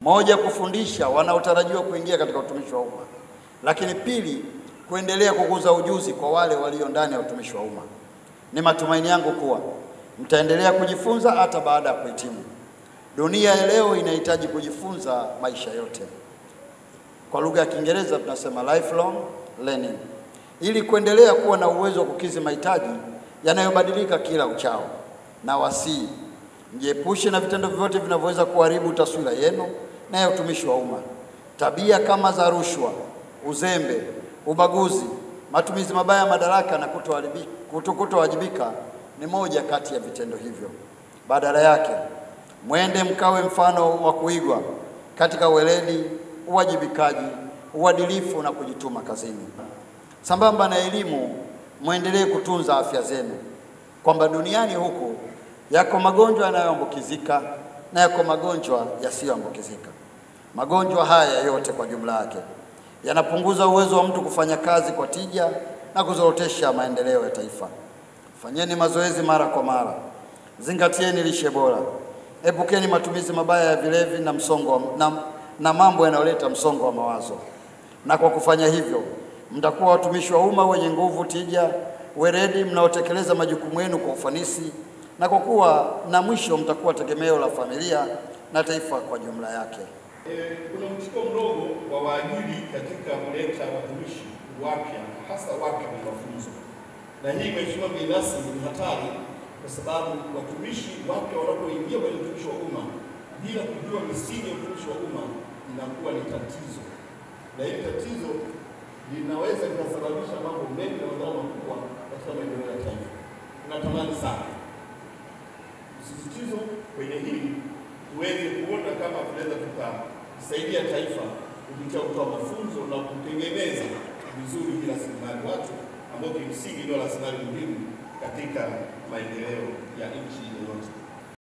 Moja, kufundisha wanaotarajiwa kuingia katika utumishi wa umma. Lakini pili, kuendelea kukuza ujuzi kwa wale walio ndani ya utumishi wa umma. Ni matumaini yangu kuwa mtaendelea kujifunza hata baada ya kuhitimu. Dunia ya leo inahitaji kujifunza maisha yote. Kwa lugha ya Kiingereza tunasema lifelong learning, ili kuendelea kuwa na uwezo wa kukidhi mahitaji yanayobadilika kila uchao. Na wasii mjiepushe na vitendo vyote vinavyoweza kuharibu taswira yenu na ya utumishi wa umma. Tabia kama za rushwa, uzembe, ubaguzi, matumizi mabaya ya madaraka na kutowajibika ni moja kati ya vitendo hivyo. Badala yake, mwende mkawe mfano wa kuigwa katika weledi, uwajibikaji, uadilifu na kujituma kazini. Sambamba na elimu, muendelee kutunza afya zenu, kwamba duniani huku yako magonjwa yanayoambukizika na yako magonjwa yasiyoambukizika. Magonjwa haya yote kwa jumla yake yanapunguza uwezo wa mtu kufanya kazi kwa tija na kuzorotesha maendeleo ya taifa. Fanyeni mazoezi mara kwa mara, zingatieni lishe bora, epukeni matumizi mabaya ya vilevi na mambo yanayoleta msongo wa mawazo. Na kwa kufanya hivyo, mtakuwa watumishi wa umma wenye nguvu, tija, weledi, mnaotekeleza majukumu yenu kwa ufanisi, na kwa kuwa na mwisho mtakuwa tegemeo la familia na taifa kwa jumla yake. Kuna mshiko mdogo wa waajiri katika kuleta watumishi wapya, hasa wapya kwa mafunzo. Na hii, Mheshimiwa mgeni rasmi, ni hatari kwa sababu watumishi wapya wanapoingia kwenye utumishi wa umma bila kujua misingi ya utumishi wa umma inakuwa ni tatizo. Na hili tatizo linaweza kusababisha mambo mengi na madhara makubwa katika maendeleo ya taifa. Tunatamani sana msisitizo kwenye hili tuweze kuona kama tunaweza tukasaidia taifa kupitia kutoa mafunzo na kutengeneza vizuri hii rasilimali watu ambao kimsingi ndio rasilimali muhimu katika maendeleo ya nchi yoyote.